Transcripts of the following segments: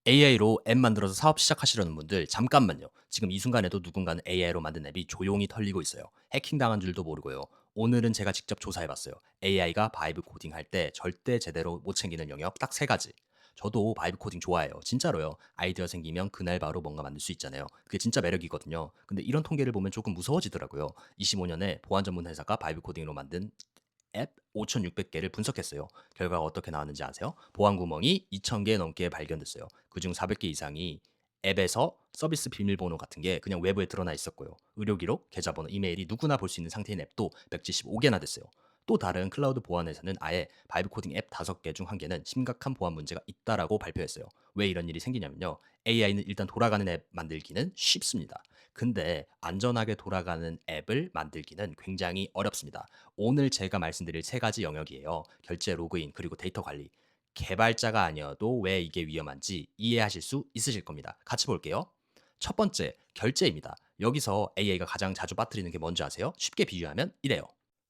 AI로 앱 만들어서 사업 시작하시려는 분들 잠깐만요. 지금 이 순간에도 누군가는 AI로 만든 앱이 조용히 털리고 있어요. 해킹당한 줄도 모르고요. 오늘은 제가 직접 조사해봤어요. AI가 바이브 코딩할 때 절대 제대로 못 챙기는 영역 딱 세 가지. 저도 바이브 코딩 좋아해요. 진짜로요. 아이디어 생기면 그날 바로 뭔가 만들 수 있잖아요. 그게 진짜 매력이거든요. 근데 이런 통계를 보면 조금 무서워지더라고요. 25년에 보안 전문 회사가 바이브 코딩으로 만든 앱 5,600개를 분석했어요. 결과가 어떻게 나왔는지 아세요? 보안 구멍이 2,000개 넘게 발견됐어요. 그중 400개 이상이 앱에서 서비스 비밀번호 같은 게 그냥 외부에 드러나 있었고요. 의료 기록, 계좌번호, 이메일이 누구나 볼 수 있는 상태인 앱도 175개나 됐어요. 또 다른 클라우드 보안회사는 아예 바이브 코딩 앱 5개 중 1개는 심각한 보안 문제가 있다라고 발표했어요. 왜 이런 일이 생기냐면요. AI는 일단 돌아가는 앱 만들기는 쉽습니다. 근데 안전하게 돌아가는 앱을 만들기는 굉장히 어렵습니다. 오늘 제가 말씀드릴 세 가지 영역이에요. 결제, 로그인, 그리고 데이터 관리. 개발자가 아니어도 왜 이게 위험한지 이해하실 수 있으실 겁니다. 같이 볼게요. 첫 번째, 결제입니다. 여기서 AI가 가장 자주 빠뜨리는 게 뭔지 아세요? 쉽게 비유하면 이래요.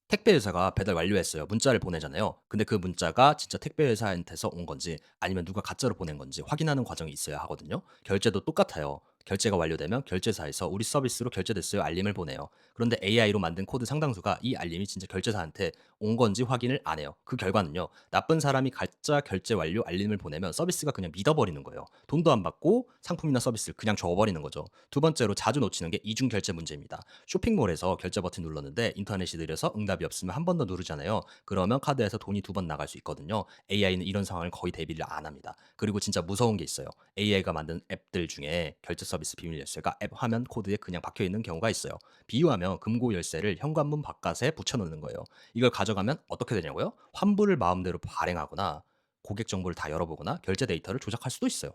택배 회사가 배달 완료했어요. 문자를 보내잖아요. 근데 그 문자가 진짜 택배 회사한테서 온 건지 아니면 누가 가짜로 보낸 건지 확인하는 과정이 있어야 하거든요. 결제도 똑같아요. 결제가 완료되면 결제사에서 우리 서비스로 결제됐어요 알림을 보내요. 그런데 AI로 만든 코드 상당수가 이 알림이 진짜 결제사한테 온 건지 확인을 안 해요. 그 결과는요. 나쁜 사람이 가짜 결제 완료 알림을 보내면 서비스가 그냥 믿어버리는 거예요. 돈도 안 받고 상품이나 서비스를 그냥 줘버리는 거죠. 두 번째로 자주 놓치는 게 이중 결제 문제입니다. 쇼핑몰에서 결제 버튼 눌렀는데 인터넷이 느려서 응답이 없으면 한 번 더 누르잖아요. 그러면 카드에서 돈이 두 번 나갈 수 있거든요. AI는 이런 상황을 거의 대비를 안 합니다. 그리고 진짜 무서운 게 있어요. AI가 만든 앱들 중에 결제 서비스 비밀 열쇠가 앱 화면 코드에 그냥 박혀 있는 경우가 있어요. 비유하면 금고 열쇠를 현관문 바깥에 붙여놓는 거예요. 이걸 가져가면 어떻게 되냐고요? 환불을 마음대로 발행하거나 고객 정보를 다 열어보거나 결제 데이터를 조작할 수도 있어요.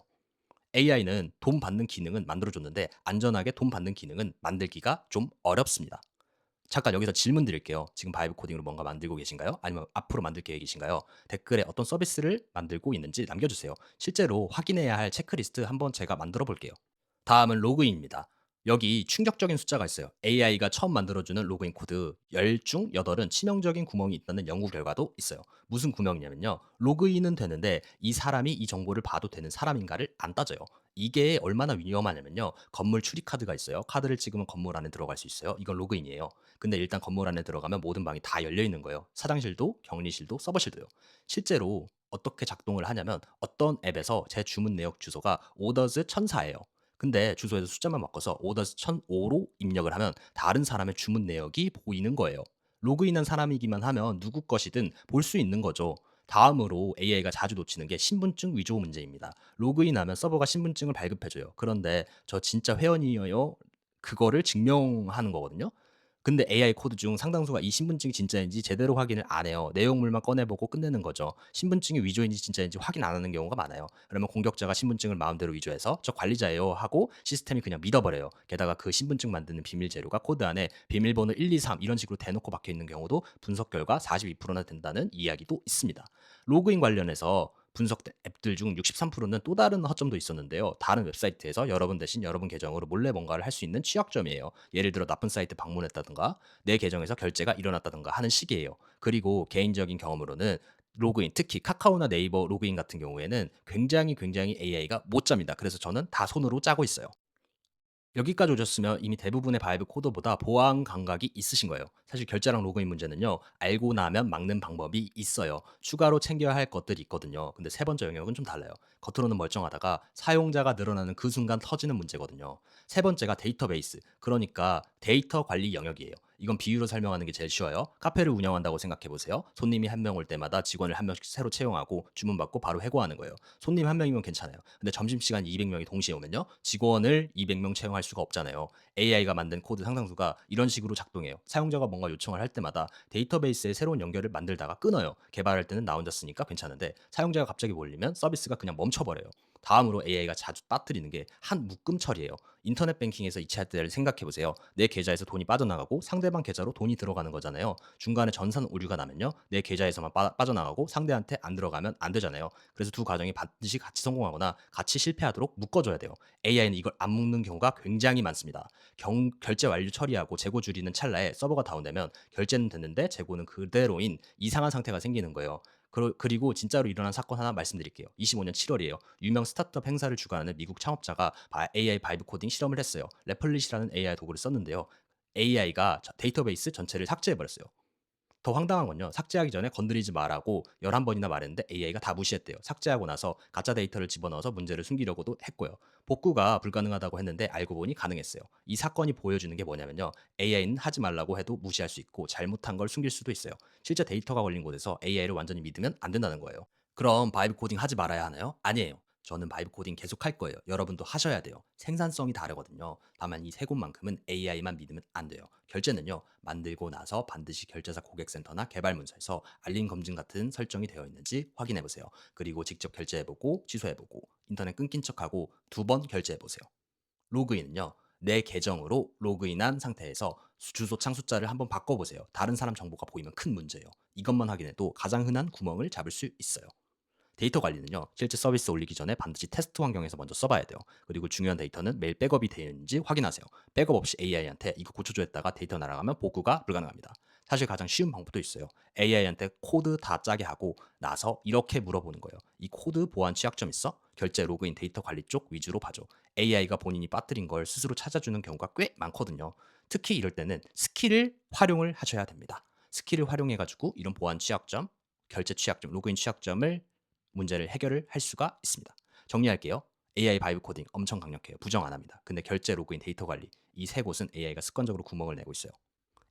AI는 돈 받는 기능은 만들어줬는데 안전하게 돈 받는 기능은 만들기가 좀 어렵습니다. 잠깐 여기서 질문 드릴게요. 지금 바이브 코딩으로 뭔가 만들고 계신가요? 아니면 앞으로 만들 계획이신가요? 댓글에 어떤 서비스를 만들고 있는지 남겨주세요. 실제로 확인해야 할 체크리스트 한번 제가 만들어 볼게요. 다음은 로그인입니다. 여기 충격적인 숫자가 있어요. AI가 처음 만들어주는 로그인 코드 10 중 8은 치명적인 구멍이 있다는 연구 결과도 있어요. 무슨 구멍이냐면요. 로그인은 되는데 이 사람이 이 정보를 봐도 되는 사람인가를 안 따져요. 이게 얼마나 위험하냐면요. 건물 출입 카드가 있어요. 카드를 찍으면 건물 안에 들어갈 수 있어요. 이건 로그인이에요. 근데 일단 건물 안에 들어가면 모든 방이 다 열려 있는 거예요. 사장실도, 격리실도, 서버실도요. 실제로 어떻게 작동을 하냐면 어떤 앱에서 제 주문 내역 주소가 오더즈 1004예요. 근데 주소에서 숫자만 바꿔서 오더스 1005로 입력을 하면 다른 사람의 주문 내역이 보이는 거예요. 로그인한 사람이기만 하면 누구 것이든 볼 수 있는 거죠. 다음으로 AI가 자주 놓치는 게 신분증 위조 문제입니다. 로그인하면 서버가 신분증을 발급해줘요. 그런데 저 진짜 회원이에요. 그거를 증명하는 거거든요. 근데 AI 코드 중 상당수가 이 신분증이 진짜인지 제대로 확인을 안 해요. 내용물만 꺼내보고 끝내는 거죠. 신분증이 위조인지 진짜인지 확인 안 하는 경우가 많아요. 그러면 공격자가 신분증을 마음대로 위조해서 저 관리자예요 하고 시스템이 그냥 믿어버려요. 게다가 그 신분증 만드는 비밀 재료가 코드 안에 비밀번호 1, 2, 3 이런 식으로 대놓고 박혀 있는 경우도 분석 결과 42%나 된다는 이야기도 있습니다. 로그인 관련해서 분석된 앱들 중 63%는 또 다른 허점도 있었는데요. 다른 웹사이트에서 여러분 대신 여러분 계정으로 몰래 뭔가를 할 수 있는 취약점이에요. 예를 들어 나쁜 사이트 방문했다든가 내 계정에서 결제가 일어났다든가 하는 식이에요. 그리고 개인적인 경험으로는 로그인, 특히 카카오나 네이버 로그인 같은 경우에는 굉장히 AI가 못 잡니다. 그래서 저는 다 손으로 짜고 있어요. 여기까지 오셨으면 이미 대부분의 바이브 코더보다 보안 감각이 있으신 거예요. 사실 결제랑 로그인 문제는요. 알고 나면 막는 방법이 있어요. 추가로 챙겨야 할 것들이 있거든요. 근데 세 번째 영역은 좀 달라요. 겉으로는 멀쩡하다가 사용자가 늘어나는 그 순간 터지는 문제거든요. 세 번째가 데이터베이스. 그러니까 데이터 관리 영역이에요. 이건 비유로 설명하는 게 제일 쉬워요. 카페를 운영한다고 생각해 보세요. 손님이 한 명 올 때마다 직원을 한 명씩 새로 채용하고 주문받고 바로 해고하는 거예요. 손님 한 명이면 괜찮아요. 근데 점심시간 200명이 동시에 오면요. 직원을 200명 채용할 수가 없잖아요. AI가 만든 코드 상당수가 이런 식으로 작동해요. 사용자가 뭔가 요청을 할 때마다 데이터베이스에 새로운 연결을 만들다가 끊어요. 개발할 때는 나 혼자 쓰니까 괜찮은데 사용자가 갑자기 몰리면 서비스가 그냥 멈춰버려요. 다음으로 AI가 자주 빠뜨리는 게 한 묶음 처리예요. 인터넷 뱅킹에서 이 차트를 생각해 보세요. 내 계좌에서 돈이 빠져나가고 상대방 계좌로 돈이 들어가는 거잖아요. 중간에 전산 오류가 나면요. 내 계좌에서만 빠져나가고 상대한테 안 들어가면 안 되잖아요. 그래서 두 과정이 반드시 같이 성공하거나 같이 실패하도록 묶어줘야 돼요. AI는 이걸 안 묶는 경우가 굉장히 많습니다. 결제 완료 처리하고 재고 줄이는 찰나에 서버가 다운되면 결제는 됐는데 재고는 그대로인 이상한 상태가 생기는 거예요. 그리고 진짜로 일어난 사건 하나 말씀드릴게요. 25년 7월이에요. 유명 스타트업 행사를 주관하는 미국 창업자가 AI 바이브 코딩 실험을 했어요. 레플릿이라는 AI 도구를 썼는데요. AI가 데이터베이스 전체를 삭제해 버렸어요. 더 황당한 건요. 삭제하기 전에 건드리지 말라고 11번이나 말했는데 AI가 다 무시했대요. 삭제하고 나서 가짜 데이터를 집어넣어서 문제를 숨기려고도 했고요. 복구가 불가능하다고 했는데 알고 보니 가능했어요. 이 사건이 보여주는 게 뭐냐면요. AI는 하지 말라고 해도 무시할 수 있고 잘못한 걸 숨길 수도 있어요. 실제 데이터가 걸린 곳에서 AI를 완전히 믿으면 안 된다는 거예요. 그럼 바이브 코딩 하지 말아야 하나요? 아니에요. 저는 바이브 코딩 계속 할 거예요. 여러분도 하셔야 돼요. 생산성이 다르거든요. 다만 이 세 곳만큼은 AI만 믿으면 안 돼요. 결제는요, 만들고 나서 반드시 결제사 고객센터나 개발 문서에서 알림 검증 같은 설정이 되어 있는지 확인해 보세요. 그리고 직접 결제해 보고 취소해 보고 인터넷 끊긴 척하고 2번 결제해 보세요. 로그인은요. 내 계정으로 로그인한 상태에서 주소 창 숫자를 한번 바꿔보세요. 다른 사람 정보가 보이면 큰 문제예요. 이것만 확인해도 가장 흔한 구멍을 잡을 수 있어요. 데이터 관리는요. 실제 서비스 올리기 전에 반드시 테스트 환경에서 먼저 써봐야 돼요. 그리고 중요한 데이터는 매일 백업이 되어 있는지 확인하세요. 백업 없이 AI한테 이거 고쳐줘 했다가 데이터 날아가면 복구가 불가능합니다. 사실 가장 쉬운 방법도 있어요. AI한테 코드 다 짜게 하고 나서 이렇게 물어보는 거예요. 이 코드 보안 취약점 있어? 결제 로그인 데이터 관리 쪽 위주로 봐줘. AI가 본인이 빠뜨린 걸 스스로 찾아주는 경우가 꽤 많거든요. 특히 이럴 때는 스킬을 활용을 하셔야 됩니다. 스킬을 활용해가지고 이런 보안 취약점, 결제 취약점, 로그인 취약점을 문제를 해결을 할 수가 있습니다. 정리할게요. AI 바이브 코딩 엄청 강력해요. 부정 안 합니다. 근데 결제, 로그인, 데이터 관리 이 세 곳은 AI가 습관적으로 구멍을 내고 있어요.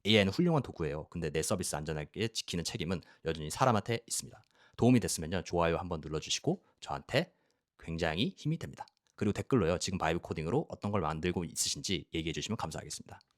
AI는 훌륭한 도구예요. 근데 내 서비스 안전하게 지키는 책임은 여전히 사람한테 있습니다. 도움이 됐으면요. 좋아요 한번 눌러주시고 저한테 굉장히 힘이 됩니다. 그리고 댓글로요. 지금 바이브 코딩으로 어떤 걸 만들고 있으신지 얘기해 주시면 감사하겠습니다.